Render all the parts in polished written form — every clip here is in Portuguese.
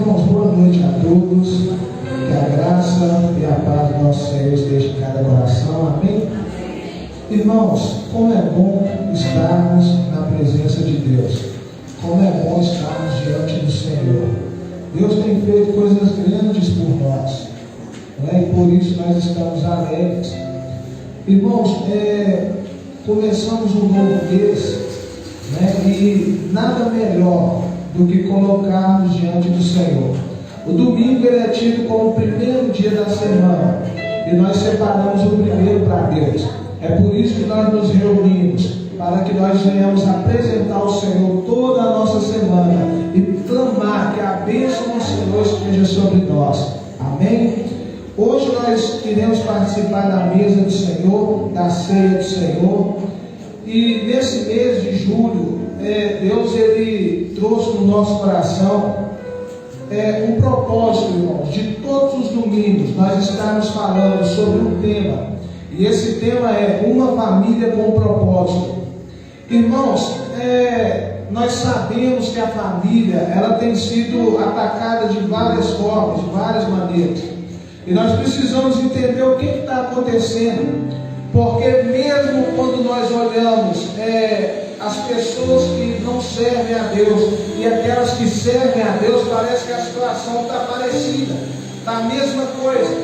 Irmãos, boa noite a todos. Que a graça e a paz do nosso Senhor esteja em cada coração. Amém? Irmãos, como é bom estarmos na presença de Deus. Como é bom estarmos diante do Senhor. Deus tem feito coisas grandes por nós, né? E por isso nós estamos alegres. Irmãos, começamos um novo mês, né? E nada melhor do que colocarmos diante do Senhor. O domingo ele é tido como o primeiro dia da semana e nós separamos o primeiro para Deus. É por isso que nós nos reunimos, para que nós venhamos apresentar ao Senhor toda a nossa semana e clamar que a bênção do Senhor esteja sobre nós. Amém? Hoje nós queremos participar da mesa do Senhor, da ceia do Senhor, e nesse mês de julho, Deus ele trouxe no nosso coração um propósito, irmãos. De todos os domingos nós estamos falando sobre um tema, e esse tema é uma família com propósito. Irmãos, nós sabemos que a família ela tem sido atacada de várias formas, de várias maneiras, e nós precisamos entender o que está acontecendo, porque mesmo quando nós olhamos as pessoas que não servem a Deus e aquelas que servem a Deus, parece que a situação está parecida, está a mesma coisa.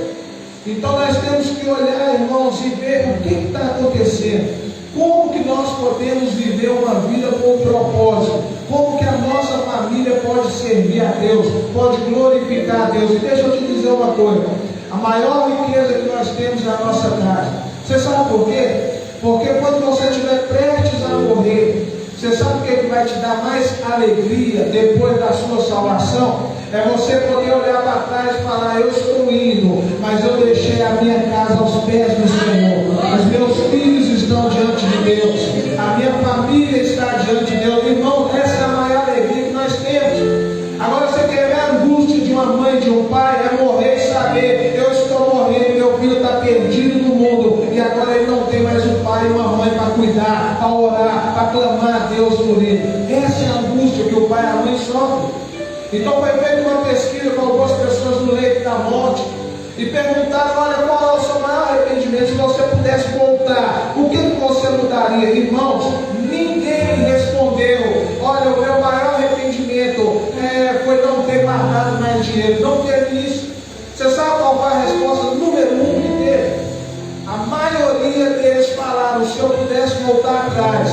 Então nós temos que olhar, irmãos, e ver o que está acontecendo. Como que nós podemos viver uma vida com um propósito? Como que a nossa família pode servir a Deus, pode glorificar a Deus? E deixa eu te dizer uma coisa: a maior riqueza que nós temos na nossa casa, você sabe por quê? Porque quando você estiver prestes a morrer, você sabe o que vai te dar mais alegria depois da sua salvação? É você poder olhar para trás e falar: eu estou indo, mas eu deixei a minha casa aos pés do Senhor. Os meus filhos estão diante de Deus, a minha família está diante de Deus. Irmão, essa é a maior alegria que nós temos. Agora você quer ver a angústia de uma mãe, de um pai, é morrer e saber: eu estou morrendo, meu filho está perdido no mundo, e agora ele não tem mais um pai e uma mãe para cuidar, para orar, para clamar a Deus por ele. Essa é a angústia que o pai e a mãe sofrem. Então foi feita uma pesquisa com algumas pessoas no leito da morte e perguntaram: olha, qual é o seu maior arrependimento? Se você pudesse voltar, o que você mudaria? Irmãos, ninguém respondeu: olha, o meu maior arrependimento foi não ter guardado mais dinheiro. Não teve isso. Você sabe qual foi a resposta número 1 que teve? A maioria deles falaram: se eu pudesse voltar atrás,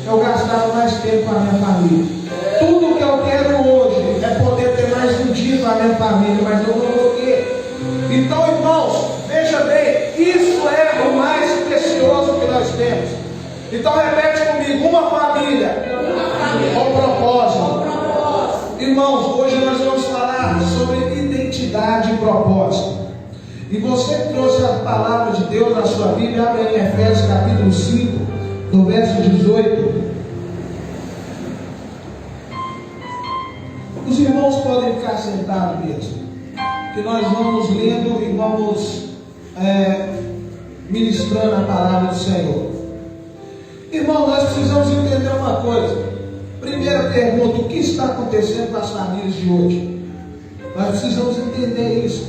eu gastava mais tempo com a minha família. Tudo que eu quero hoje é poder ter mais um dia com a minha família, mas eu não vou ter. Então, irmãos, veja bem, isso é o mais precioso que nós temos. Então repete comigo: uma família com propósito. Irmãos, hoje nós vamos falar sobre identidade e propósito. E você que trouxe a palavra de Deus na sua Bíblia, abre em Efésios capítulo 5, no verso 18. Os irmãos podem ficar sentados mesmo, que nós vamos lendo e vamos ministrando a palavra do Senhor. Irmão, nós precisamos entender uma coisa. Primeira pergunta: o que está acontecendo com as famílias de hoje? Nós precisamos entender isso.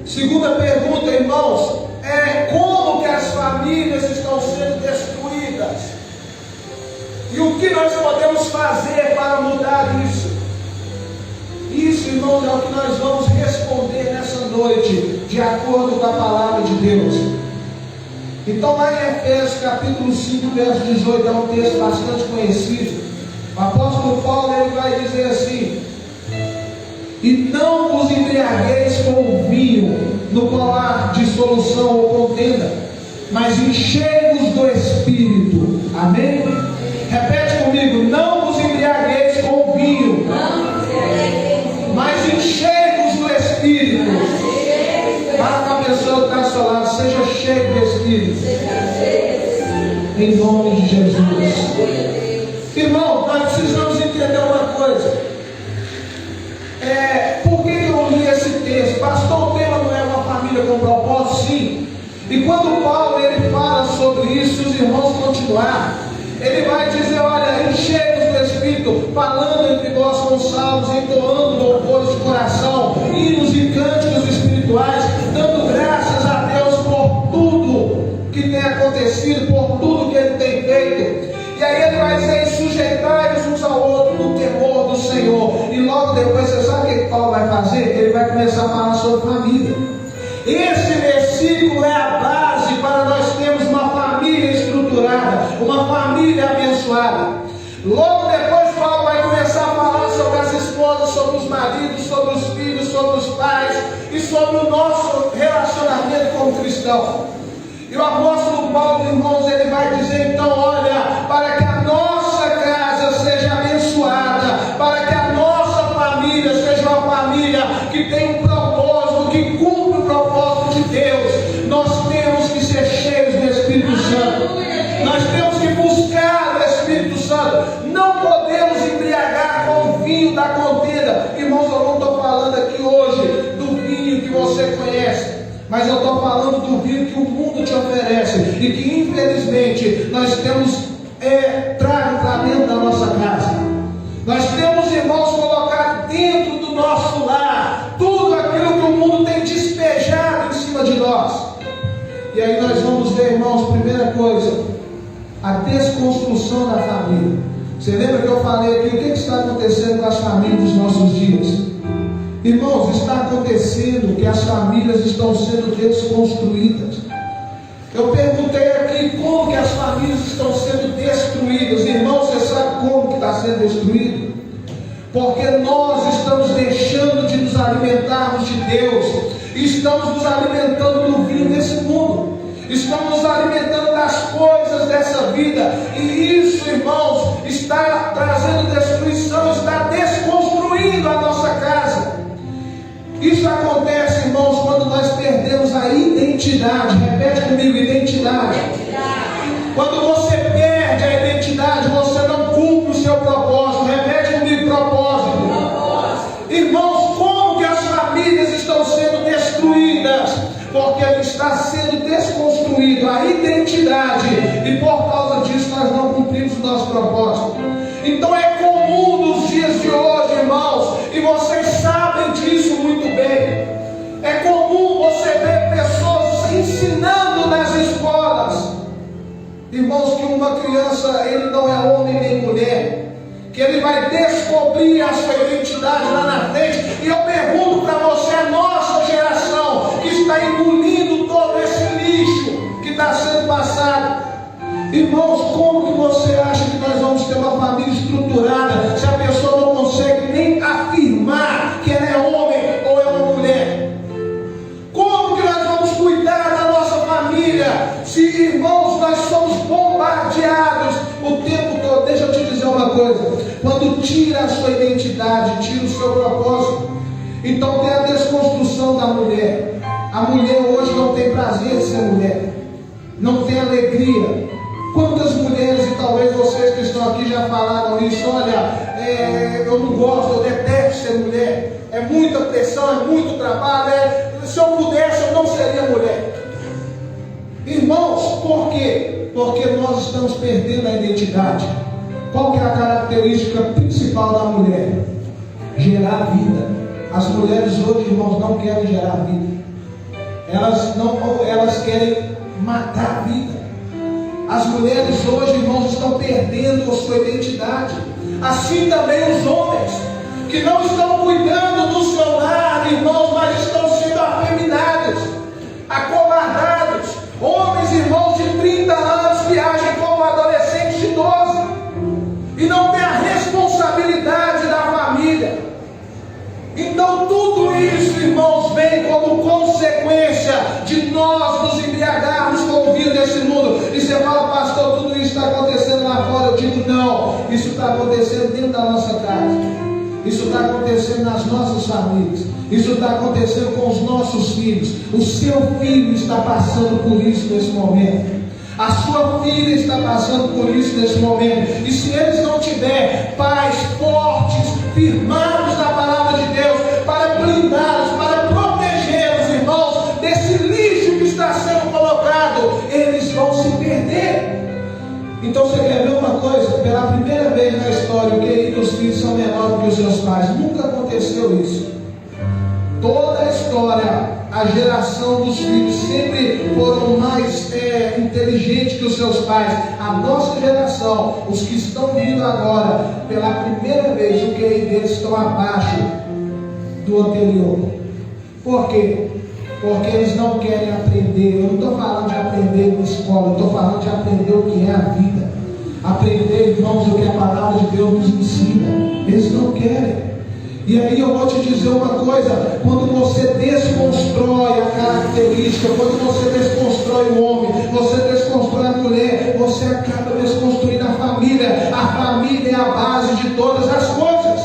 Segunda pergunta, irmãos, como que as famílias estão sendo destruídas? E o que nós podemos fazer para mudar isso? Isso, irmãos, é o que nós vamos responder nessa noite, de acordo com a palavra de Deus. Então, lá em Efésios capítulo 5, verso 18, é um texto bastante conhecido. O apóstolo Paulo ele vai dizer assim: e não vos embriagueis com o vinho, no qual há dissolução ou contenda, mas enchei-vos do Espírito. Amém? Repete comigo: não vos embriagueis com o vinho, mas enchei-vos do Espírito. Fala com a pessoa que está ao seu lado: seja cheio do Espírito, em nome de Jesus. Irmão, nós precisamos entender uma coisa. Por que eu li esse texto? Pastor, o tema não é uma família com propósito? Sim. E quando Paulo ele fala sobre isso, os irmãos continuar, ele vai dizer: olha, enchei-vos do Espírito. falando entre vós com salmos, entoando louvores de coração, hinos e cânticos espirituais, dando graças a Deus por tudo que tem acontecido, por tudo que Ele tem feito. E aí Ele vai dizer: sujeitai-vos uns ao outro no temor do Senhor. E logo depois, você sabe o que Paulo vai fazer? Ele vai começar a falar sobre família. Esse versículo é a base para nós termos uma família estruturada, uma família abençoada. Logo depois Paulo vai começar a falar sobre as esposas, sobre os maridos, sobre os filhos, sobre os pais e sobre o nosso relacionamento como cristão. E o apóstolo Paulo, irmãos, ele vai dizer então: olha, para que a nossa casa seja abençoada, para que a nossa família seja uma família que tem um propósito, que cumpre o propósito de Deus, nós temos que ser cheios do Espírito Santo. Nós temos que buscar o Espírito Santo. Não podemos embriagar com o vinho da contenda. Irmãos, eu não estou falando aqui hoje do vinho que você conhece, mas eu estou falando do vinho que o mundo te oferece e que infelizmente nós temos trago para dentro da nossa casa. Nós temos, irmãos, colocado dentro do nosso lar tudo aquilo que o mundo tem despejado em cima de nós. E aí nós vamos ver, irmãos, primeira coisa, a desconstrução da família. Você lembra que eu falei aqui o que está acontecendo com as famílias dos nossos dias? Irmãos, está acontecendo que as famílias estão sendo desconstruídas. Eu perguntei aqui como que as famílias estão sendo destruídas. Irmãos, você sabe como que está sendo destruído? Porque nós estamos deixando de nos alimentarmos de Deus. Estamos nos alimentando do vinho desse mundo. Estamos nos alimentando das coisas dessa vida. E isso, irmãos, está trazendo destruição, está desconstruindo a nossa casa. Isso acontece, irmãos, quando nós perdemos a identidade. Repete comigo: identidade. Quando você perde a identidade, você não cumpre o seu propósito. Repete comigo: propósito. Irmãos, como que as famílias estão sendo destruídas? Porque está sendo desconstruído a identidade, e por causa disso nós não cumprimos o nosso propósito. Então é comum nos dias de hoje, irmãos, e vocês sabem disso muito bem, é comum você ver pessoas ensinando nas escolas, irmãos, que uma criança, ele não é homem nem mulher, que ele vai descobrir a sua identidade lá na frente. E eu pergunto para você, a nossa geração que está engolindo todo esse lixo que está sendo passado, irmãos, como que você acha que nós vamos ter uma família estruturada se a pessoa não consegue nem afirmar que ela é homem ou é uma mulher? Como que nós vamos cuidar da nossa família se, irmãos, nós somos bombardeados o tempo todo? Deixa eu te dizer uma coisa: quando tira a sua identidade, tira o seu propósito, então tem a desconstrução da mulher. A mulher hoje não tem prazer de ser mulher, não tem alegria. Quantas mulheres, e talvez vocês que estão aqui já falaram isso: olha, eu não gosto, eu detesto ser mulher, é muita pressão, é muito trabalho, se eu pudesse eu não seria mulher. Irmãos, por quê? Porque nós estamos perdendo a identidade. Qual que é a característica principal da mulher? Gerar vida. As mulheres hoje, irmãos, não querem gerar vida, elas querem matar a vida. As mulheres hoje, irmãos, estão perdendo a sua identidade. Assim também os homens, que não estão cuidando do seu lar, irmãos, mas estão sendo afeminados, acovardados. Homens, irmãos, de 30 anos que agem como adolescentes de 12 e não têm a responsabilidade da família. Então tudo isso, irmãos, vem como consequência de nós nos embriagarmos com o vinho desse mundo. E você fala: pastor, tudo isso está acontecendo lá fora. Eu digo: não, isso está acontecendo dentro da nossa casa, isso está acontecendo nas nossas famílias, isso está acontecendo com os nossos filhos. O seu filho está passando por isso nesse momento, a sua filha está passando por isso nesse momento. E se eles não tiverem pais fortes, firmados na palavra de Deus, para blindá-los, para protegê-los, irmãos, desse lixo que está sendo colocado, eles vão se perder. Então você quer ver uma coisa? Pela primeira vez na história, o que os filhos melhor do que os seus pais. Nunca aconteceu isso. Toda a história, a geração dos filhos sempre foram mais inteligentes que os seus pais. A nossa geração, os que estão vindo agora, pela primeira vez, o QI deles estão abaixo do anterior. Por quê? Porque eles não querem aprender. Eu não estou falando de aprender na escola, eu estou falando de aprender o que é a vida. Aprender, irmãos, o que a palavra de Deus nos ensina. Eles não querem. E aí eu vou te dizer uma coisa: quando você desconstrói a característica, quando você desconstrói o homem, você desconstrói a mulher, você acaba desconstruindo a família. A família é a base de todas as coisas.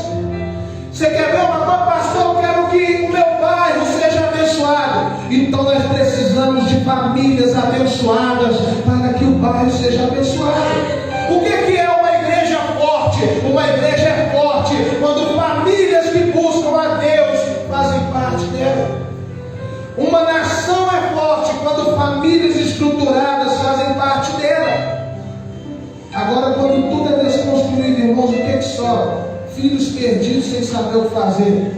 Você quer ver uma coisa, pastor? Eu quero que o meu bairro seja abençoado. Então nós precisamos de famílias abençoadas para que o bairro seja abençoado. O que é uma igreja forte? Uma igreja é forte quando famílias que buscam a Deus fazem parte dela. Uma nação é forte quando famílias estruturadas fazem parte dela. Agora, quando tudo é desconstruído, irmãos, o que sobra? Filhos perdidos sem saber o que fazer.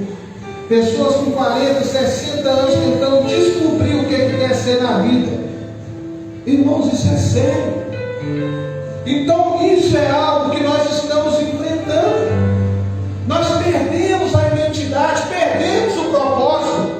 Pessoas com 40, 60 anos tentando descobrir o que quer ser na vida. Irmãos, isso é sério. Então isso é algo que nós estamos enfrentando. Nós perdemos a identidade, perdemos o propósito,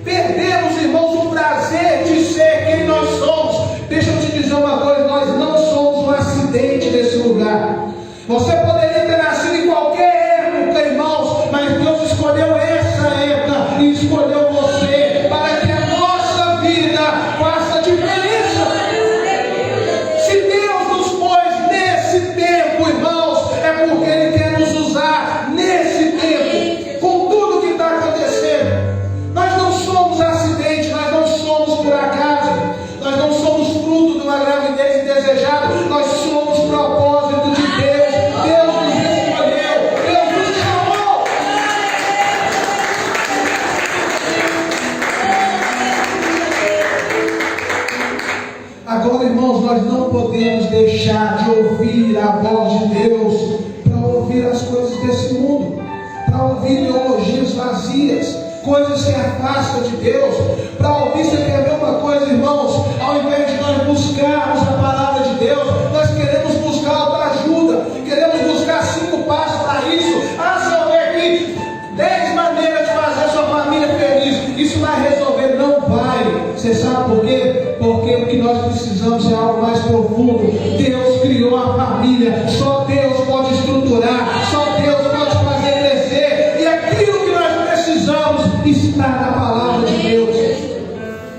perdemos, irmãos, o prazer de ser quem nós somos. Deixa eu te dizer uma coisa: nós não somos um acidente nesse lugar. Você poderia ter nascido em qualquer época, irmãos, mas Deus escolheu essa época e escolheu você para que a nossa vida faça diferença. Porque Ele quer nos usar nesse tempo, com tudo que está acontecendo. Nós não somos acidente, nós não somos por acaso, nós não somos fruto de uma gravidez indesejada, nós somos propósito de Deus. Deus nos escolheu, Deus nos chamou. Agora, irmãos, nós não podemos deixar de ouvir a voz de Deus, ouvir as coisas desse mundo, para ouvir ideologias vazias, coisas que afastam de Deus, para ouvir. Você quer ver uma coisa, irmãos? Ao invés de nós buscarmos a palavra de Deus, nós queremos buscar autoajuda, queremos buscar 5 passos para isso. Se eu ver aqui 10 maneiras de fazer a sua família feliz, isso vai resolver? Não vai. Você sabe por quê? Porque o que nós precisamos é algo mais profundo. Deus criou a família, só Deus pode estruturar, só Deus pode fazer crescer, e aquilo que nós precisamos está na palavra de Deus.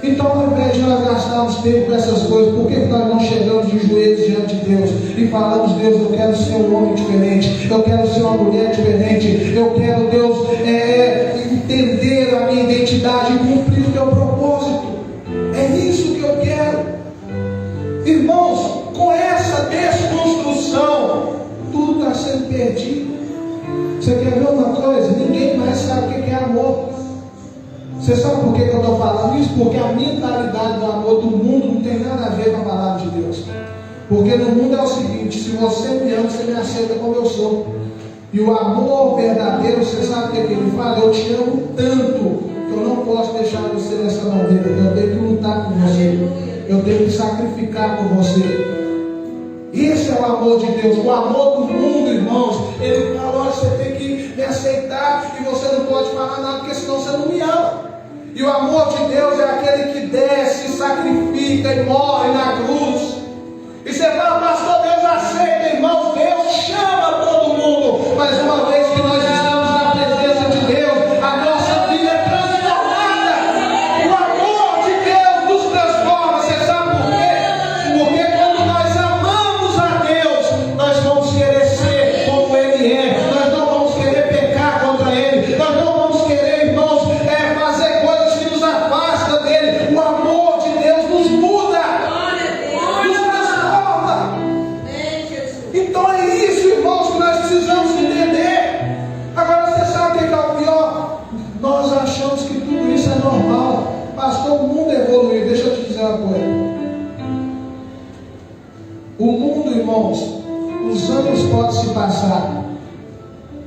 Então, ao invés de nós gastarmos tempo com essas coisas, por que nós não chegamos de joelhos diante de Deus e falamos: Deus, eu quero ser um homem diferente, eu quero ser uma mulher diferente, eu quero, Deus, entender a minha identidade e cumprir o teu propósito. É isso que eu quero. Irmãos, com essa desconstrução, tudo está sendo perdido. Você quer ver uma coisa? Ninguém mais sabe o que é amor. Você sabe por que eu estou falando isso? Porque a mentalidade do amor do mundo não tem nada a ver com a palavra de Deus. Porque no mundo é o seguinte: se você me ama, você me aceita como eu sou. E o amor verdadeiro, você sabe o que ele fala? Eu te amo tanto que eu não posso deixar você dessa maneira. Eu tenho que lutar com você, eu tenho que sacrificar por você. Esse é o amor de Deus. O amor do mundo, irmãos, ele fala: olha, você tem que me aceitar e você não pode falar nada, porque senão você não me ama. E o amor de Deus é aquele que desce, sacrifica e morre na cruz. E você fala: pastor, Deus aceita, irmãos. Deus chama todo mundo, mas uma vez que nós estamos na presença de Deus, a nossa vida é transformada. O amor de Deus nos transforma. Você sabe por quê? Porque quando nós amamos a Deus, nós vamos querer ser como Ele é. Nós não vamos querer pecar contra Ele. Nós não vamos querer, irmãos, fazer coisas que nos afastam dEle. O amor de Deus nos muda, nos transforma. Então é isso, irmãos, que nós precisamos entender. Agora, você sabe o que é o pior? Nós achamos que tudo isso é normal. Pastor, o mundo evoluiu. Deixa eu te dizer uma coisa. O mundo, irmãos, os anos podem se passar,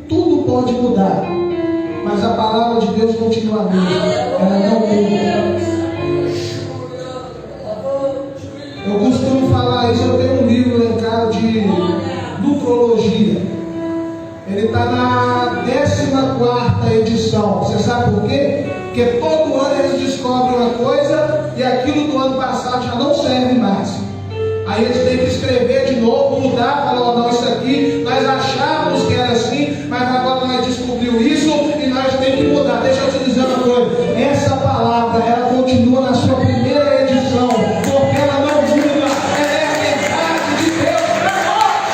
tudo pode mudar, mas a palavra de Deus continua a mesma, ela não muda. Eu costumo falar isso, eu tenho um livro lá em casa de nutrologia. Ele está na 14ª edição. Você sabe por quê? Porque todo ano eles descobrem uma coisa e aquilo do ano passado já não serve mais. Aí eles têm que escrever de novo, mudar, falar, não, isso aqui nós achávamos que era assim, mas agora nós descobrimos isso e nós temos que mudar. Deixa eu te dizer uma coisa, essa palavra, ela continua na sua primeira edição, porque ela não muda, ela é a verdade de Deus para nós.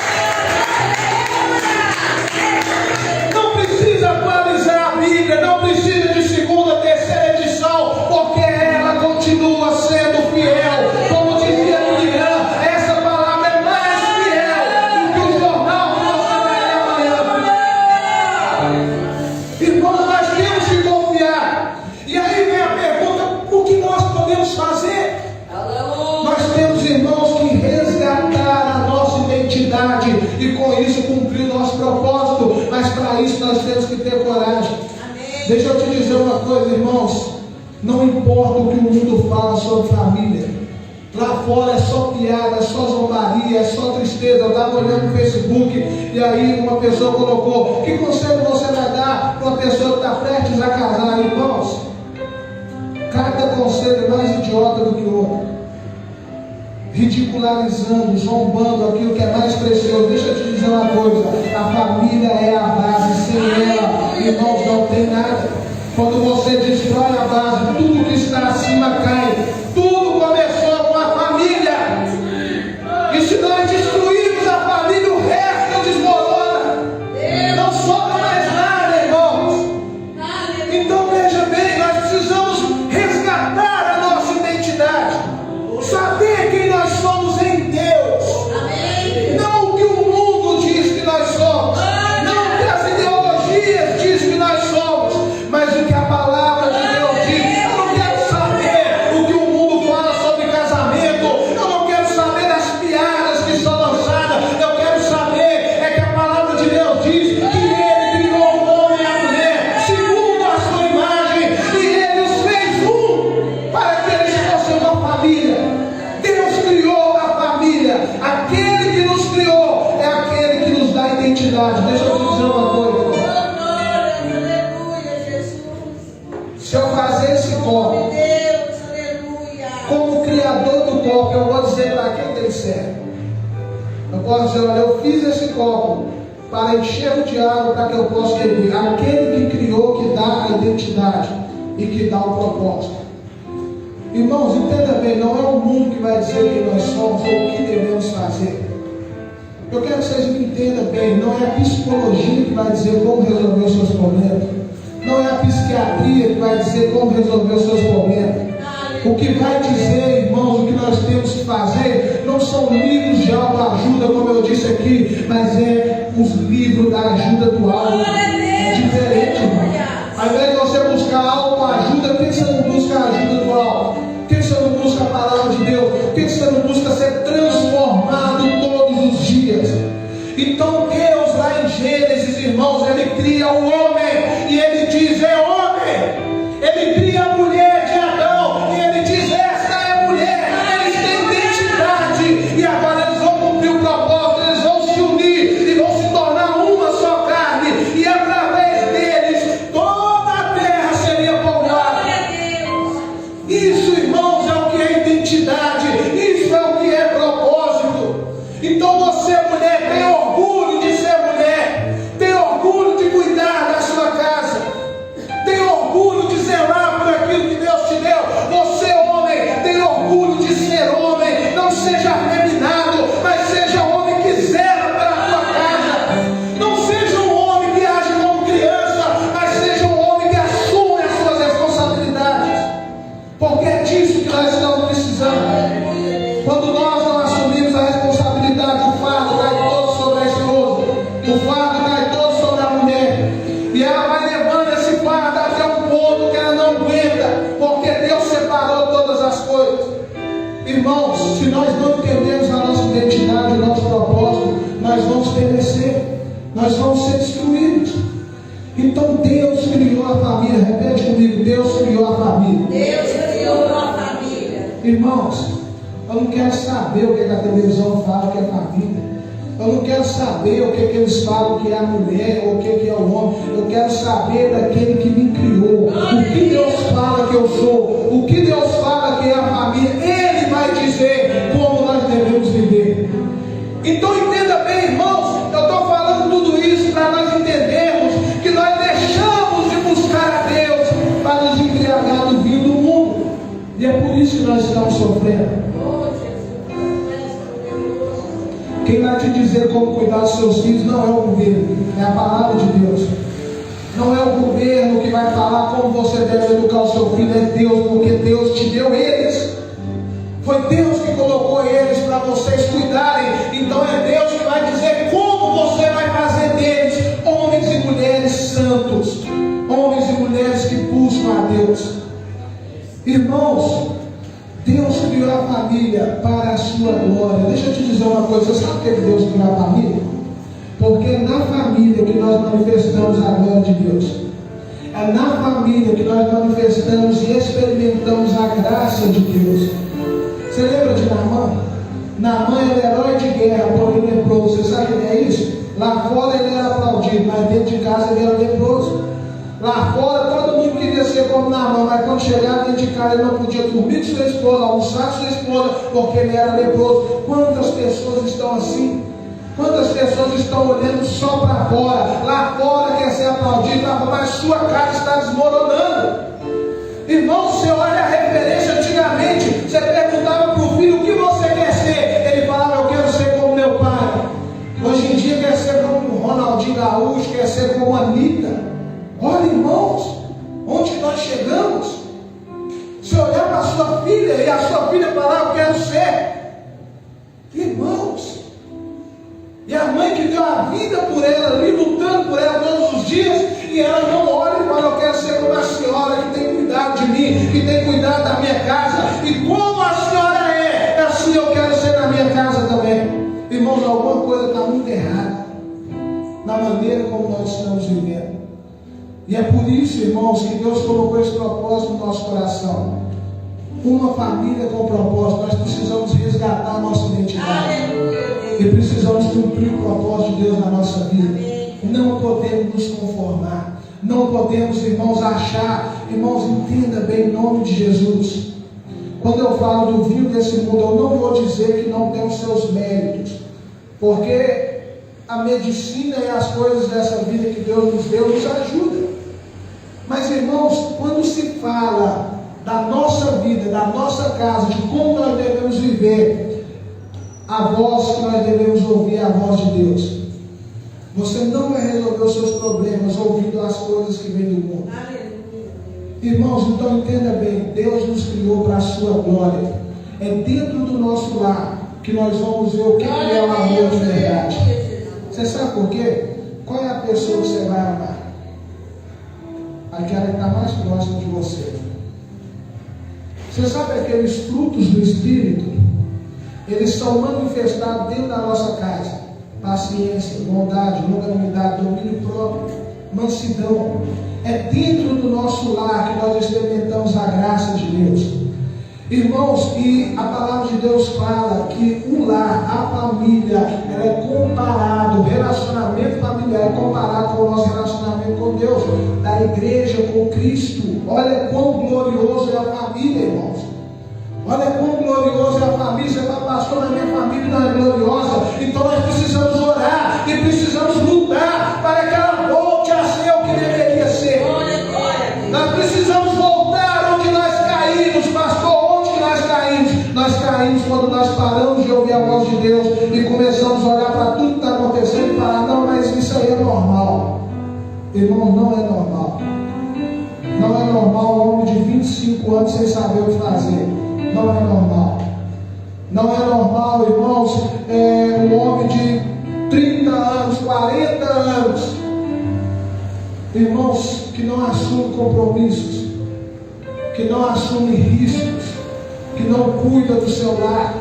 Não precisa atualizar a Bíblia, não precisa de segunda, terceira edição, porque ela continua sendo fiel. Como dizia no Irã, essa palavra é mais fiel do que o jornal que você vai ler amanhã. Irmão, nós temos que confiar. E aí vem a pergunta, o que nós podemos fazer? Nós temos, irmãos, que resgatar a nossa identidade e com isso cumprir o nosso propósito, mas para isso nós temos que ter coragem. Deixa eu te dizer uma coisa, irmãos, não importa o que o mundo fala sobre família, lá fora é só piada, é só zombaria, é só tristeza. Eu estava olhando no Facebook e aí uma pessoa colocou, que conselho você vai dar para uma pessoa que está prestes a casar? Irmãos, cada conselho é mais idiota do que o outro, ridicularizando, zombando aquilo que é mais precioso. Deixa eu te dizer uma coisa, a família é a base, sem ela, irmãos, não tem nada. Quando você destrói a base, tudo que está acima cai. Tudo começou com a família, e se nós destruirmos a família, o resto desmorona, não sobra mais nada, irmãos. Então veja bem, nós precisamos resgatar a nossa identidade, saber quem nós somos em Deus, não o que o mundo diz que nós somos, não o que as ideologias dizem que nós somos, mas o que a palavra de Deus diz. Eu não quero saber o que o mundo fala sobre casamento, eu não quero saber das piadas que são lançadas, eu quero saber é que a palavra de Deus diz que Ele criou o homem e a mulher segundo a sua imagem, e Ele os fez um para que eles fossem uma família. Deus criou a família, aquele que nos criou é aquele que nos dá identidade. Deixa eu te dizer uma coisa, irmão. Se eu fazer esse copo, como criador do copo, eu vou dizer para quem ele serve. Eu posso dizer, olha, eu fiz esse copo para encher de água para que eu possa beber. Aquele que criou, que dá a identidade e que dá o propósito. Irmãos, entenda bem, não é o mundo que vai dizer quem nós somos ou o que devemos fazer. Eu quero que vocês me entendam bem, não é a psicologia que vai dizer como resolver os seus problemas. Não é a psiquiatria que vai dizer como resolver os seus problemas. O que vai dizer, irmãos, o que nós temos que fazer, não são livros de autoajuda, como eu disse aqui, mas é os livros da ajuda do alto. É diferente, irmão. Ao invés de você buscar autoajuda, por que você não busca a ajuda do alto? Por que você não busca a palavra de Deus? Por que você não busca ser transformado todos os dias? Então Deus lá em Gênesis, irmãos, Ele cria o homem e Ele diz, é homem. Ele cria a mulher de Adão e Ele diz, esta é a mulher. Eles têm identidade e agora eles vão cumprir o propósito, eles vão se unir e vão se tornar uma só carne, e através deles toda a terra seria povoada. Isso, irmãos, é o que é identidade, isso é o que é propósito. Então você, mulher, tem orgulho de ser mulher, tem orgulho de cuidar da sua casa, tem orgulho de zelar por aquilo que Deus te deu. Você, homem, tem orgulho de ser homem. Não seja afeminado, mas seja homem que zela pela tua casa. Não seja um homem que age como criança, mas seja um homem que assume as suas responsabilidades, porque é disso que nós estamos precisando. Quando nós não assumimos a responsabilidade, o fardo cai todo sobre a esposa, o fardo cai todo sobre a mulher, e ela vai levando esse fardo até um ponto que ela não aguenta, porque Deus separou todas as coisas. Irmãos, se nós não entendemos a nossa identidade, o nosso propósito, nós vamos perecer, nós vamos ser destruídos. Então Deus criou a família. Repete comigo: Deus criou a família. Deus criou a família. Irmãos, eu não quero saber o que a televisão fala que é família. Eu não quero saber o que eles falam que é a mulher ou o que é o homem. Eu quero saber daquele que me criou. O que Deus fala que eu sou, o que Deus fala que é a família, Ele vai dizer como nós devemos viver. Então entenda bem, irmãos, eu estou falando tudo isso para nós entendermos que nós deixamos de buscar a Deus para nos embriagar do vinho do mundo. E é por isso que nós estamos sofrendo. Quem vai te dizer como cuidar dos seus filhos não é o governo, é a palavra de Deus. Não é o governo que vai falar como você deve educar o seu filho, é Deus, porque Deus te deu eles. Foi Deus que colocou eles para vocês cuidarem. Então é Deus que vai dizer como você vai fazer deles homens e mulheres santos, homens e mulheres que buscam a Deus. Irmãos, Deus criou a família para a sua glória. Deixa eu te dizer uma coisa: você sabe por que Deus criou a família? Porque é na família que nós manifestamos a glória de Deus. É na família que nós manifestamos e experimentamos a graça de Deus. Você lembra de Naamã? Naamã era herói de guerra, porém leproso. Você sabe o que é isso? Lá fora ele era aplaudido, mas dentro de casa ele era leproso. Lá fora todo mundo queria ser como Naamã, mas quando chegava dentro de casa ele não podia dormir com sua esposa, almoçar com sua esposa, porque ele era leproso. Quantas pessoas estão assim? Quantas pessoas estão olhando só para fora? Lá fora quer ser aplaudido, mas sua casa está desmoronando. Irmão, você olha a referência antigamente, você perguntava para o filho: o que você quer ser? Ele falava: eu quero ser como meu pai. Hoje em dia quer ser como Ronaldinho Gaúcho, quer ser como Anitta. Olha, irmãos, onde nós chegamos? Se olhar para a sua filha e a sua filha falar: eu quero ser. Irmãos, e a mãe que deu a vida por ela, ali lutando por ela todos os dias, e ela não olha e fala: eu quero ser como a senhora que tem cuidado de mim, que tem cuidado da minha casa, e como a senhora é assim eu quero ser na minha casa também. Irmãos, alguma coisa está muito errada na maneira como nós estamos vivendo. E é por isso, irmãos, que Deus colocou esse propósito no nosso coração. Uma família com propósito. Nós precisamos resgatar a nossa identidade. E precisamos cumprir o propósito de Deus na nossa vida. Não podemos nos conformar. Não podemos, irmãos, achar. Irmãos, entenda bem, em nome de Jesus. Quando eu falo do vinho desse mundo, eu não vou dizer que não tem os seus méritos. Porque a medicina e as coisas dessa vida que Deus nos deu nos ajudam. Mas, irmãos, quando se fala da nossa vida, da nossa casa, de como nós devemos viver, a voz que nós devemos ouvir é a voz de Deus. Você não vai resolver os seus problemas ouvindo as coisas que vêm do mundo. Irmãos, então entenda bem: Deus nos criou para a sua glória. É dentro do nosso lar que nós vamos ver o que é o amor de verdade. Você sabe por quê? Qual é a pessoa que você vai amar? Aquela que está mais próxima de você. Você sabe aqueles frutos do Espírito? Eles são manifestados dentro da nossa casa: paciência, bondade, longanimidade, domínio próprio, mansidão. É dentro do nosso lar que nós experimentamos a graça de Deus. Irmãos, e a palavra de Deus fala que o lar, a família, ela é comparado, o relacionamento familiar é comparado com o nosso relacionamento com Deus, da igreja com Cristo. Olha quão glorioso é a família, irmãos. Olha quão glorioso é a família. Você fala: pastor, na minha família não é gloriosa. Então nós precisamos orar e precisamos lutar para que ela volte a ser o que deveria ser. Nós precisamos voltar onde nós caímos, pastor. Nós caímos quando nós paramos de ouvir a voz de Deus e começamos a olhar para tudo que está acontecendo e falar: não, mas isso aí é normal. Irmão, não é normal. Não é normal um homem de 25 anos sem saber o que fazer. Não é normal. Não é normal, irmãos, um homem de 30 anos, 40 anos, irmãos, que não assume compromissos, que não assume riscos, que não cuida do seu lar.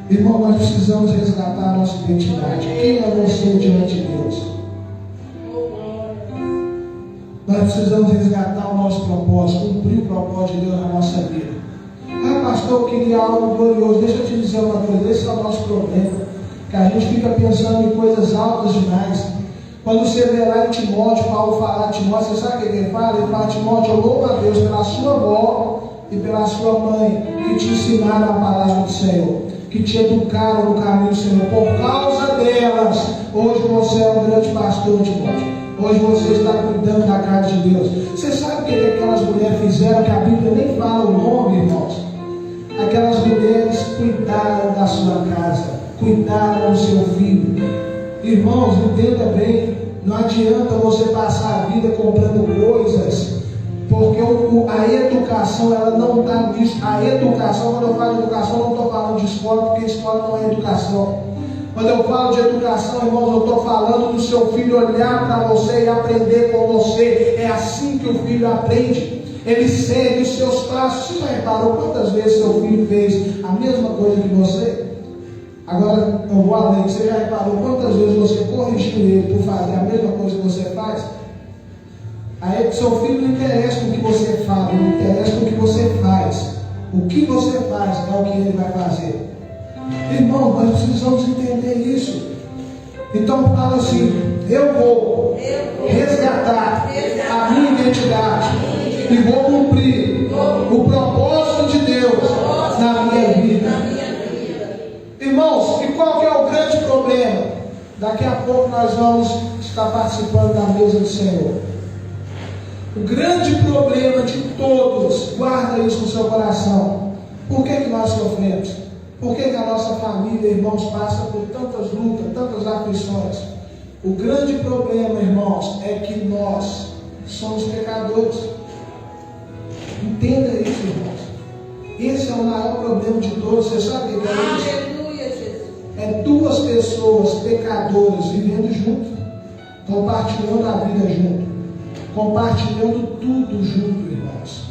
Irmão, nós precisamos resgatar a nossa identidade. Quem é você diante de Deus? nós precisamos resgatar o nosso propósito, cumprir o propósito de Deus na nossa vida. Ah, pastor, eu queria algo glorioso. Deixa eu te dizer uma coisa, esse é o nosso problema, que a gente fica pensando em coisas altas demais. Quando você vê lá em Timóteo, Paulo falar de Timóteo, você sabe o que ele fala? Ele fala: Timóteo, eu louvo a Deus pela sua avó e pela sua mãe, que te ensinaram a palavra do Senhor, que te educaram no caminho do Senhor. Por causa delas, hoje você é um grande pastor, Timóteo. Hoje você está cuidando da casa de Deus. Você sabe o que aquelas mulheres fizeram, que a Bíblia nem fala o nome, irmãos? Aquelas mulheres cuidaram da sua casa, cuidaram do seu filho. Irmãos, entenda bem, não adianta você passar a vida comprando coisas, porque a educação, ela não está nisso. A educação, quando eu falo de educação, não estou falando de escola, porque escola não é educação. Quando eu falo de educação, irmãos, eu estou falando do seu filho olhar para você e aprender com você. É assim que o filho aprende. Ele segue os seus passos. Você já reparou quantas vezes seu filho fez a mesma coisa que você? Agora eu vou além. Você já reparou quantas vezes você corrigiu ele por fazer a mesma coisa que você faz? Aí seu filho não interessa com o que você fala, não interessa com o que você faz. O que você faz é o que ele vai fazer. Irmão, nós precisamos entender isso. Então fala assim: eu vou resgatar a minha identidade e vou cumprir o propósito de Deus na minha vida. Irmãos, e qual que é o grande problema? Daqui a pouco nós vamos estar participando da mesa do Senhor. O grande problema de todos, guarda isso no seu coração. Por que nós sofremos? Por que a nossa família, irmãos, passa por tantas lutas, tantas aflições? O grande problema, irmãos, é que nós somos pecadores. Entenda isso, irmãos. Esse é o maior problema de todos. Você sabe o que é isso? Aleluia, Jesus. É duas pessoas pecadoras vivendo junto, compartilhando a vida junto, compartilhando tudo junto, irmãos.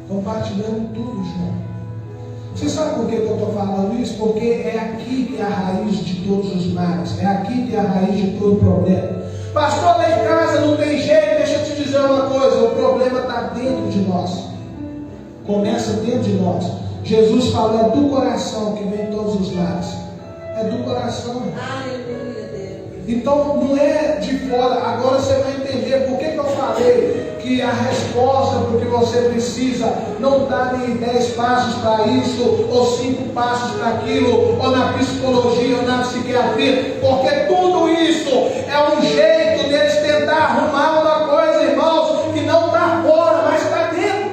Compartilhando tudo junto. Você sabe por que eu estou falando isso? Porque é aqui que é a raiz de todos os males. É aqui que é a raiz de todo problema. Pastor, lá em casa não tem jeito. Deixa eu te dizer uma coisa: o problema está dentro de nós. Começa dentro de nós. Jesus fala: é do coração que vem todos os males. É do coração. Aleluia, Deus. Então não é de fora. Agora você vai entender por que eu falei que a resposta para o que você precisa não está em 10 passos para isso, ou 5 passos para aquilo, ou na psicologia, ou na psiquiatria, porque tudo isso é um jeito deles tentar arrumar uma coisa, irmãos, que não está fora, mas está dentro.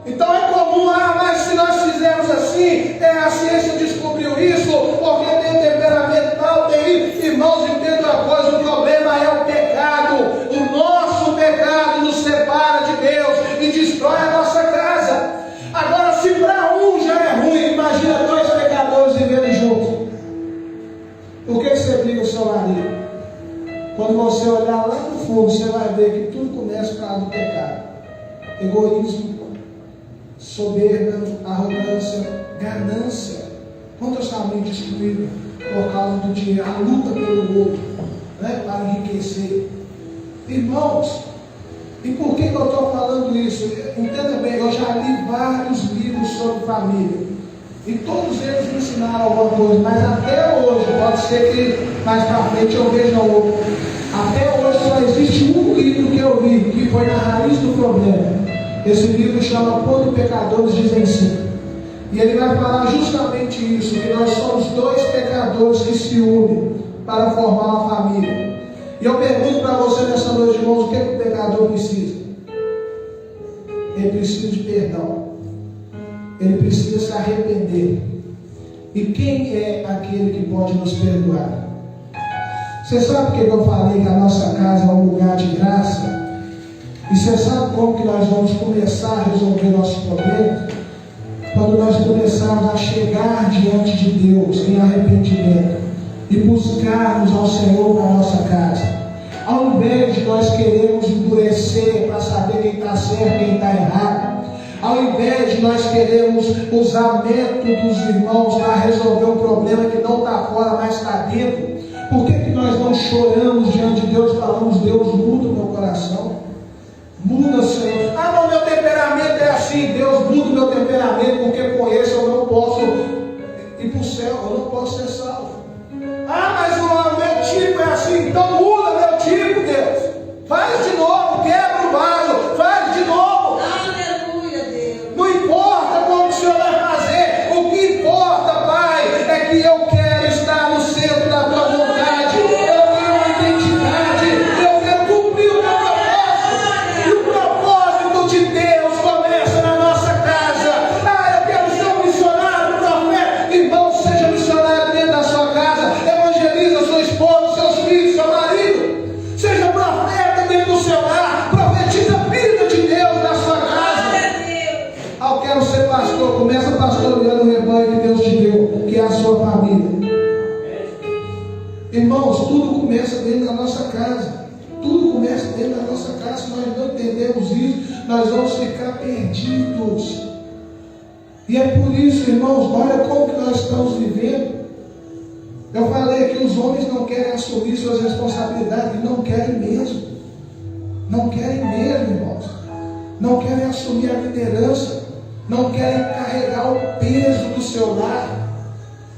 Então é comum: mas se nós fizermos assim, a ciência descobriu isso, porque tem temperamento tal, tem isso. Irmãos, entenda uma coisa: o problema é o pecado. O nosso pecado nos separa de Deus e destrói a nossa casa. Agora, se para um já é ruim, imagina 2 pecadores vivendo juntos. Por que você briga com o seu marido? Quando você olhar lá no fundo, você vai ver que tudo começa por causa do pecado. Egoísmo, soberba, arrogância, ganância. Quantas famílias destruídas por causa do dinheiro, a luta pelo outro, né, para enriquecer. Irmãos, e por que eu estou falando isso? Entenda bem, eu já li vários livros sobre família, e todos eles me ensinaram alguma coisa, mas até hoje, pode ser que mais para frente eu veja outro, até hoje só existe um livro que eu li, que foi na raiz do problema. Esse livro chama Quando Pecadores Dizem Sim. E ele vai falar justamente isso, que nós somos 2 pecadores que se unem para formar uma família. E eu pergunto para você nessa noite, irmãos, o que o pecador precisa? Ele precisa de perdão. Ele precisa se arrepender. E quem é aquele que pode nos perdoar? Você sabe por que eu falei que a nossa casa é um lugar de graça? E você sabe como que nós vamos começar a resolver nossos problemas? Quando nós começarmos a chegar diante de Deus em arrependimento e buscarmos ao Senhor na nossa casa. Ao invés de nós querermos endurecer para saber quem está certo e quem está errado, ao invés de nós querermos usar métodos, irmãos, para resolver um problema que não está fora, mas está dentro, por que nós não choramos diante de Deus e falamos: Deus, muda o meu coração? pastoreando o rebanho que Deus te deu, que é a sua família. Irmãos, tudo começa dentro da nossa casa. Tudo começa dentro da nossa casa. Se nós não entendemos isso, nós vamos ficar perdidos. E é por isso, irmãos, olha como que nós estamos vivendo. Eu falei que os homens não querem assumir suas responsabilidades, e não querem mesmo. Não querem mesmo, irmãos. Não querem assumir a liderança. Não querem carregar o peso do seu lar.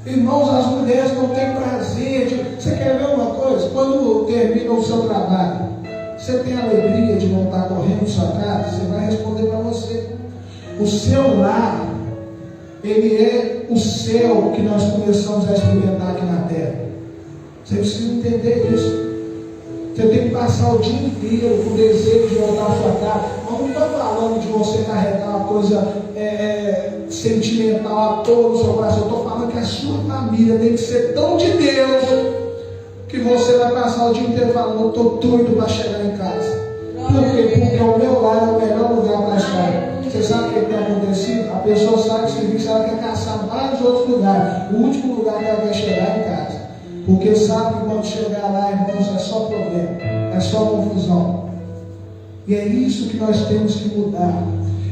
Irmãos, as mulheres não têm prazer. Você quer ver uma coisa? Quando termina o seu trabalho, você tem alegria de não estar correndo em sua casa? Você vai responder para você. O seu lar, ele é o céu que nós começamos a experimentar aqui na terra. Você precisa entender isso. Você tem que passar o dia inteiro com o desejo de voltar à sua casa. Eu não estou falando de você carregar uma coisa sentimental a todo o seu coração. Eu estou falando que a sua família tem que ser tão de Deus que você vai passar o dia inteiro falando: eu estou doido para chegar em casa. Por quê? Porque o meu lar é o melhor lugar para estar. Você sabe o que tem acontecido? A pessoa sabe que serviço, ela quer caçar vários outros lugares. O último lugar que ela quer chegar é em casa. Porque sabe que quando chegar lá, irmãos, é só problema, é só confusão. E é isso que nós temos que mudar.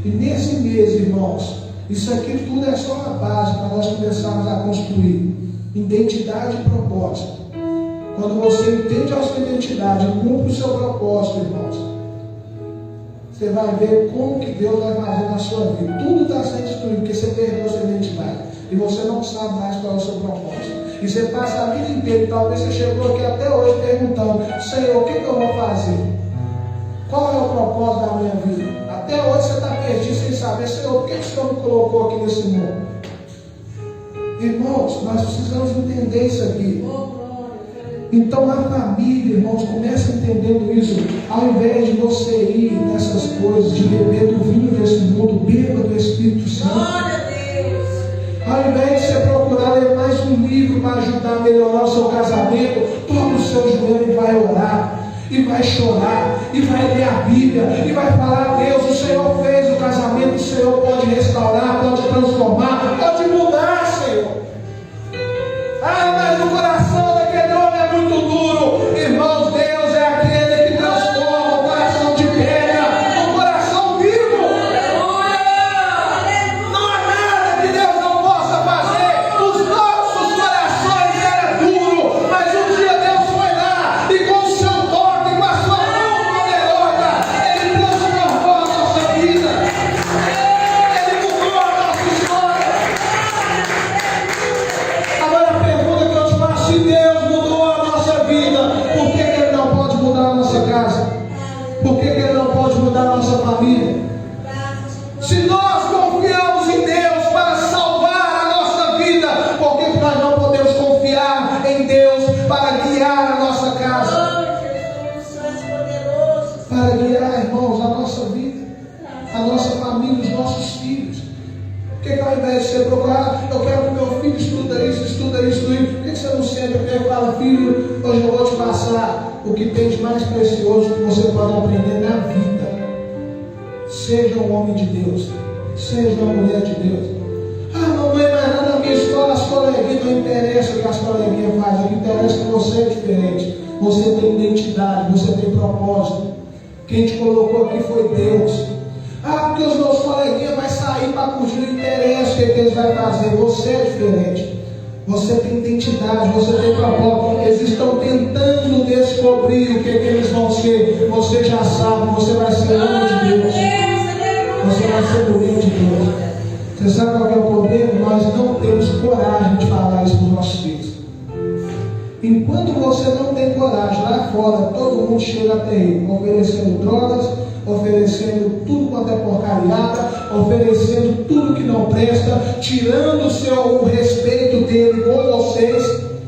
E nesse mês, irmãos, isso aqui tudo é só uma base para nós começarmos a construir identidade e propósito. Quando você entende a sua identidade e cumpre o seu propósito, irmãos, você vai ver como que Deus vai fazer na sua vida. Tudo está sendo destruído porque você perdeu a sua identidade. E você não sabe mais qual é o seu propósito. E você passa a vida inteira, e talvez você chegou aqui até hoje perguntando: Senhor, o que eu vou fazer? Qual é o propósito da minha vida? Até hoje você está perdido sem saber: Senhor, por que o Senhor me colocou aqui nesse mundo? Irmãos, nós precisamos entender isso aqui. Então a família, irmãos, começa entendendo isso. Ao invés de você ir nessas coisas, de beber do vinho desse mundo, beba do Espírito Santo. Ao invés de você procurar ler mais um livro para ajudar a melhorar o seu casamento, toma o seu joelho e vai orar, e vai chorar, e vai ler a Bíblia, e vai falar: Deus, o Senhor fez o casamento, o Senhor pode restaurar, pode transformar, pode mudar, Senhor. Ah, mas o coração daquele homem é muito duro. Irmãos, Deus é aquele que transforma o coração de pedra num coração vivo. Não há nada que Deus não possa fazer. Os nossos corações eram duros, mas um dia Deus foi lá e com o seu toque, com a sua mão poderosa, Ele transformou a nossa vida. Ele mudou a nossa história. Agora a pergunta que eu te faço: se Deus mudou a nossa vida, por que Ele não pode mudar a nossa casa? Por que Ele não pode mudar a nossa família? Se nós confiamos em Deus para salvar a nossa vida, por que nós não podemos confiar em Deus para guiar a nossa casa? Para guiar, irmãos, a nossa vida, a nossa família, os nossos filhos. Por que ao invés de você procurar: eu quero que meu filho estuda isso, por que você não senta e fala: filho, hoje eu vou te passar o que tem de mais precioso que você pode aprender na vida. Seja um homem de Deus, seja uma mulher de Deus. Ah, mamãe, mas lá na minha escola as coleguinhas, não interessa o que as coleguinhas fazem, o que interessa é que você é diferente. Você tem identidade, você tem propósito. Quem te colocou aqui foi Deus. Ah, porque os meus coleguinhas vão sair para curtir, não interessa o que eles vão fazer. Você é diferente. Você tem identidade, você tem propósito. Eles estão tentando descobrir o que eles vão ser. Você já sabe, você vai ser homem de Deus. Você vai ser mulher de Deus. Você sabe qual é o problema? Nós não temos coragem de falar isso para os nossos filhos. Enquanto você não tem coragem, lá fora todo mundo chega até ele, oferecendo drogas, oferecendo tudo quanto é porcariada, oferecendo tudo que não presta, tirando o respeito dele com vocês,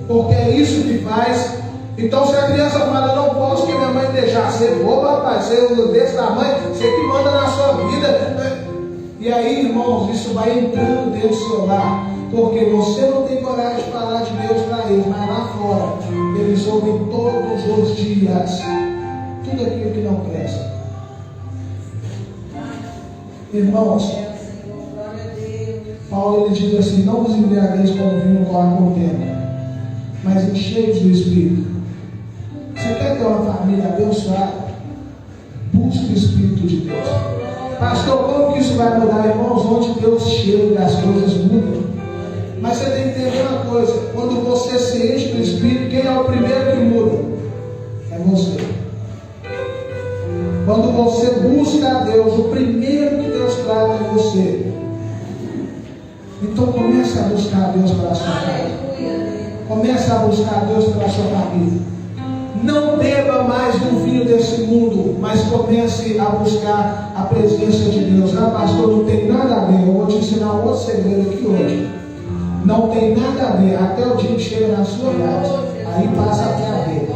porque é isso que faz. Então se a criança fala: eu não posso que minha mãe deixar, você boba, rapaz, você desse tamanho, você que manda na sua vida. E aí, irmãos, isso vai entrando dentro do seu lar, porque você não tem coragem de falar de Deus para eles, mas lá fora eles ouvem todos os dias tudo aquilo que não presta. Irmãos, Paulo ele diz assim: não vos embriagueis com vinho com a contenda, mas enchei-vos do Espírito. Você quer ter uma família abençoada? Busque o Espírito de Deus. Pastor, como que isso vai mudar? Irmãos, onde Deus chega, as coisas mudam. Mas você tem que entender uma coisa: quando você se enche do Espírito, quem é o primeiro que muda? É você. Quando você busca a Deus, o primeiro que Deus trata é você. Então comece a buscar a Deus para a sua casa. Comece a buscar a Deus para a sua família. Não beba mais do vinho desse mundo, mas comece a buscar a presença de Deus. Ah, pastor, não tem nada a ver. Eu vou te ensinar um outro segredo aqui hoje. Não tem nada a ver. Até o dia que chega na sua casa, aí passa a ter a ver.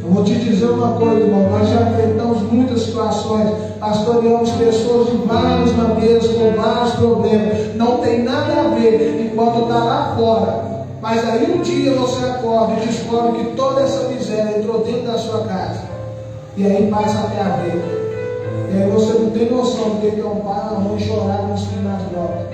Eu vou te dizer uma coisa, irmão. Nós já enfrentamos muitas situações. Pastoreamos pessoas de várias maneiras, com vários problemas. Não tem nada a ver enquanto está lá fora. Mas aí um dia você acorda e descobre que toda essa miséria entrou dentro da sua casa. E aí passa a ter a ver. E aí você não tem noção do que é um pai e uma mãe chorar nos filhos nas drogas.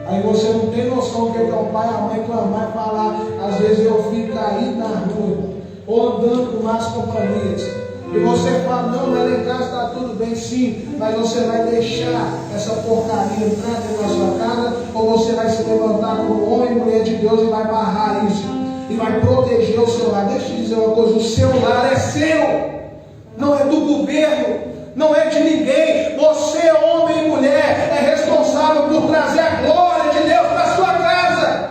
Aí você não tem noção do que é um pai e a mãe clamar e falar: às vezes eu fico caído na rua, ou andando com más companhias. E você fala: não, mas lá em casa está tudo bem, sim. Mas você vai deixar essa porcaria entrar dentro da sua casa, ou você vai se levantar como homem e mulher de Deus e vai barrar isso, e vai proteger o seu lar. Deixa eu dizer uma coisa: o seu lar é seu, não é do governo, não é de ninguém. Você, homem e mulher, é responsável por trazer a glória de Deus para a sua casa.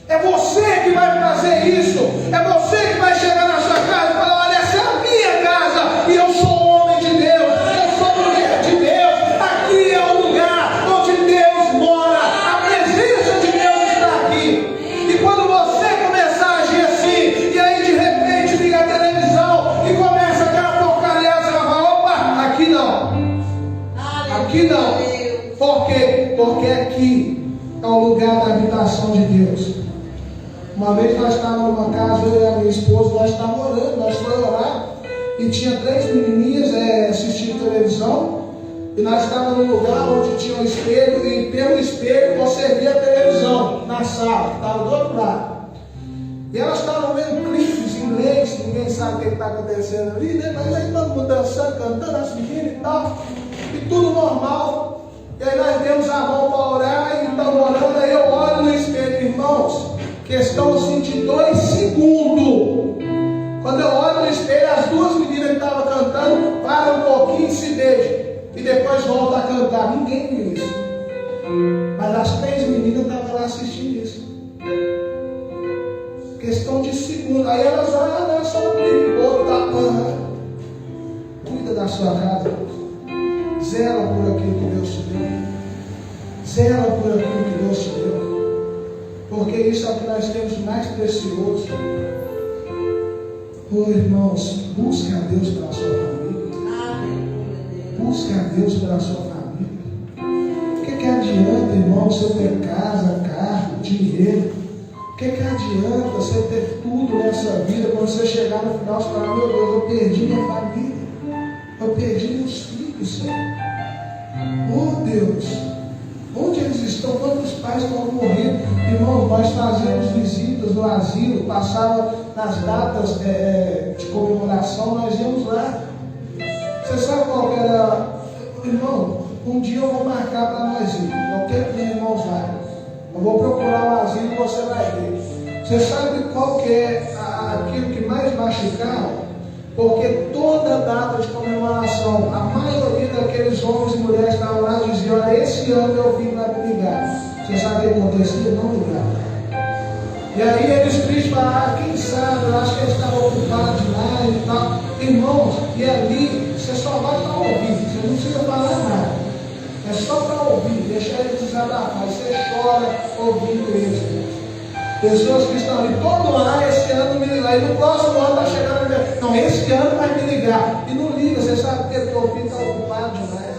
É você que vai fazer isso. É você que vai chegar na sua casa e falar: olha, essa é a minha casa e eu sou homem de Deus, eu sou mulher de Deus. Aqui é o lugar onde Deus mora, a presença de Deus está aqui. E quando você começar a agir assim, e aí de repente liga a televisão e começa aquela porcaria, você vai falar: opa, aqui não. Aqui não. Por quê? Porque aqui é o lugar da habitação de Deus. Uma vez nós estávamos numa casa, eu e a minha esposa, nós estávamos orando, nós fomos orar, e tinha 3 menininhas assistindo televisão, e nós estávamos num lugar onde tinha um espelho, e pelo espelho você via a televisão na sala, que estava do outro lado. E elas estavam vendo clipes em inglês, ninguém sabe o que está acontecendo ali, né? Mas aí todo mundo dançando, cantando, as meninas e tal, e tudo normal. E aí nós demos a mão para orar, e estamos orando, aí eu olho no espelho, irmãos, questão assim de 2 segundos. Quando eu olho no espelho, as 2 meninas que estavam cantando param um pouquinho e se beijam, e depois voltam a cantar. Ninguém viu isso, mas as 3 meninas estavam lá assistindo isso. Questão de segundos. Aí elas olham: não, é só um clipe, outro tá. Cuida da sua casa, zela por aquilo que Deus te deu, zela por aquilo que Deus te deu. Porque isso é o que nós temos de mais precioso. Oh, irmãos, busque a Deus pela sua família. Busque a Deus pela sua família. O que adianta, irmão, você ter casa, carro, dinheiro? O que adianta você ter tudo nessa vida, quando você chegar no final e falar: meu Deus, eu perdi minha família, eu perdi meus filhos, Senhor. Oh Deus, onde eles estão? Quantos pais estão morrendo? Irmãos, nós fazíamos visitas no asilo, passava nas datas de comemoração, nós íamos lá. Você sabe qual que era? Irmão, um dia eu vou marcar para nós ir. Eu quero que os irmãos vão. Eu vou procurar um asilo e você vai ver. Você sabe qual que é aquilo que mais machucava? Porque toda data de comemoração, a maioria daqueles homens e mulheres que estavam lá diziam: olha, esse ano eu vim para me ligar. Você sabe o que acontecia? Não ligava. E aí eles tristes falaram: quem sabe, eu acho que eles estavam ocupados demais e tal. Irmãos, e ali você só vai para ouvir, você não precisa falar nada. É só para ouvir, deixar eles desabafar. Você chora ouvindo eles. Pessoas que estão ali todo ano: esse ano me ligar, e no próximo ano está chegando. Não, esse ano vai me ligar. E não liga, você sabe porque o teu filho está ocupado demais,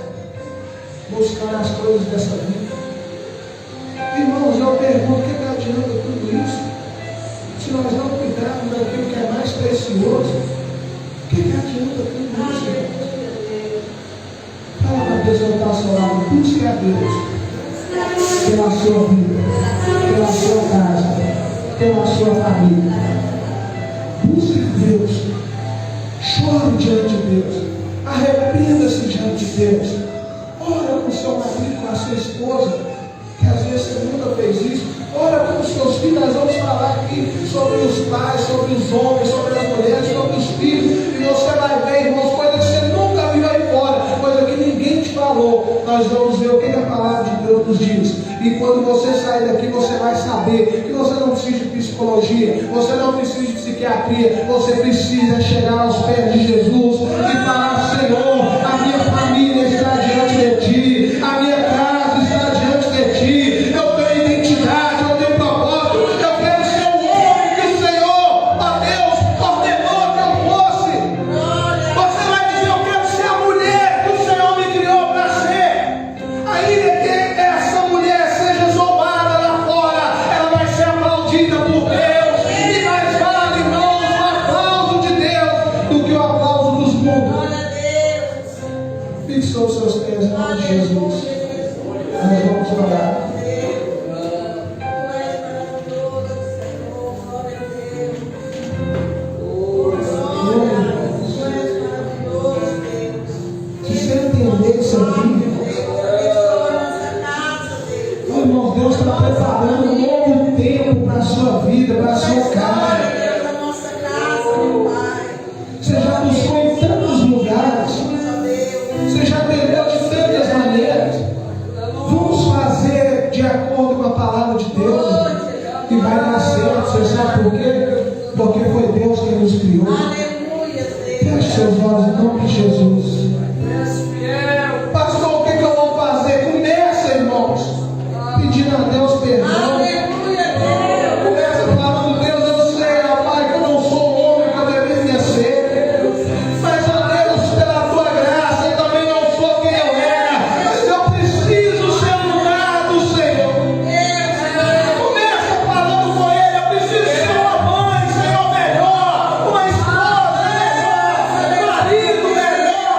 buscando as coisas dessa vida. Irmãos, eu pergunto: o que adianta tudo isso? Se nós não cuidarmos daquilo que é mais precioso, o que adianta tudo isso, irmãos? Fala para a pessoa que está ao seu lado: busque a Deus. pela sua vida, pela sua casa, pela sua família. Busque Deus, chore diante de Deus, arrependa-se diante de Deus, ora com seu marido, com a sua esposa, que às vezes você nunca fez isso, ora com os seus filhos. Nós vamos falar aqui sobre os pais, sobre os homens, sobre as mulheres, sobre os filhos, e você vai ver, irmãos, coisas que você nunca viu aí fora, coisa que ninguém te falou. Nós vamos ver o que a palavra de Deus nos diz. E quando você sair daqui, você vai saber que você não precisa de psicologia, você não precisa de psiquiatria, você precisa chegar aos pés de Jesus e falar: Senhor, a minha família está diante de Ti, a minha casa está diante de Ti, eu tenho identidade, eu tenho propósito, eu quero ser o homem que o Senhor, ó Deus, ordenou que eu fosse. Você vai dizer: eu quero ser a mulher que o Senhor me criou para ser. Ainda que essa mulher seja zombada lá fora, ela vai ser aplaudida por Deus. E mais vale, irmãos, o aplauso de Deus do que o aplauso dos mundos. Fique sobre os seus pés, em nome de Jesus. Nós vamos orar. Se você entender isso aqui, irmão, Deus está preparando um novo tempo para a sua vida, para a sua casa. Você já buscou em tantos lugares, você já entendeu de tantas maneiras. Vamos fazer de acordo com a palavra de Deus e vai dar certo. Você sabe por quê? Porque foi Deus quem nos criou. Feche seus olhos em nome de Jesus. Pastor, o que eu vou fazer? Começa, irmãos, pedindo a Deus perdão. Começa falando: Deus, eu sei, ó Pai, que eu não sou o homem que eu deveria ser, mas, ó Deus, pela Tua graça, eu também não sou quem eu era, mas eu preciso ser no lugar do Senhor. Começa falando com Ele: eu preciso ser uma mãe, Senhor, melhor, uma esposa melhor, um marido melhor,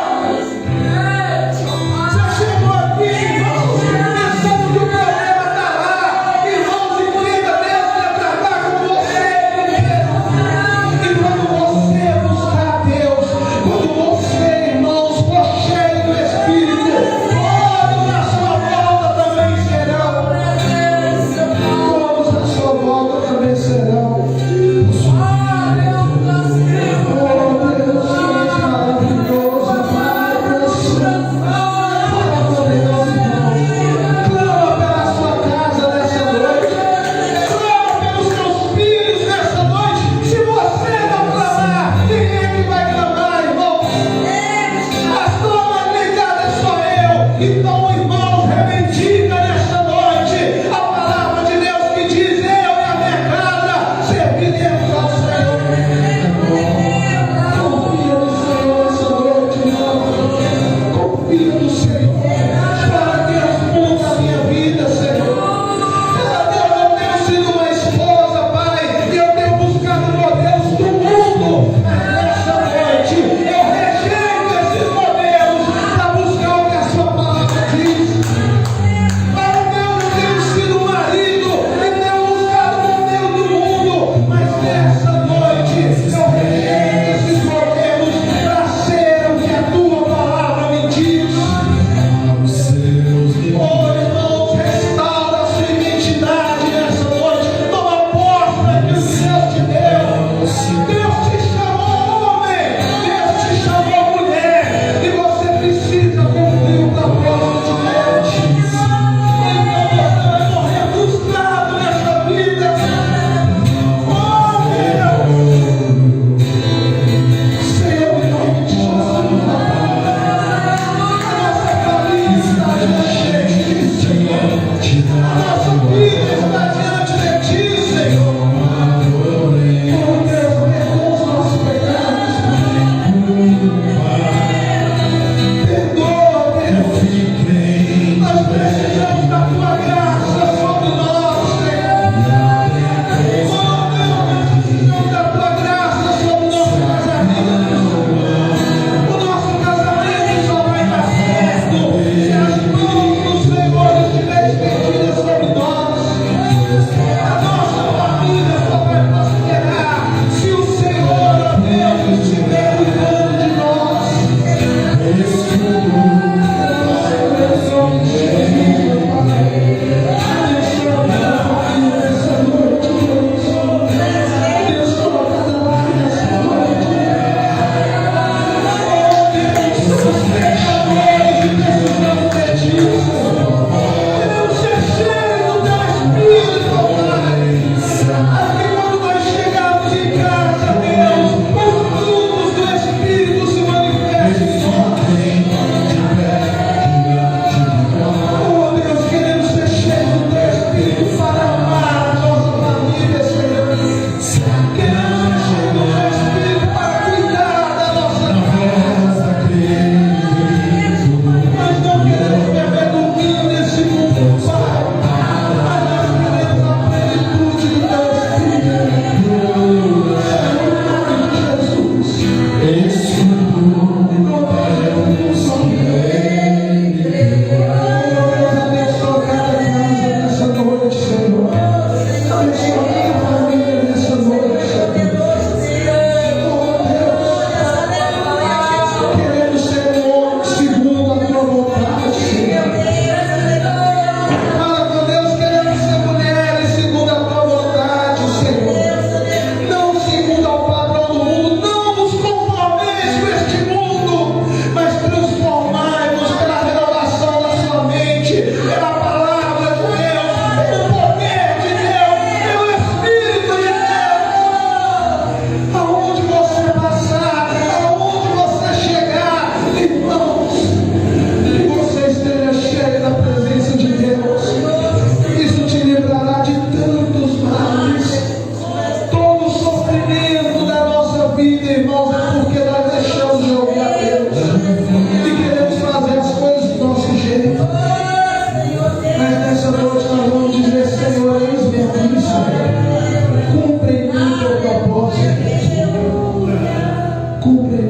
Cumpre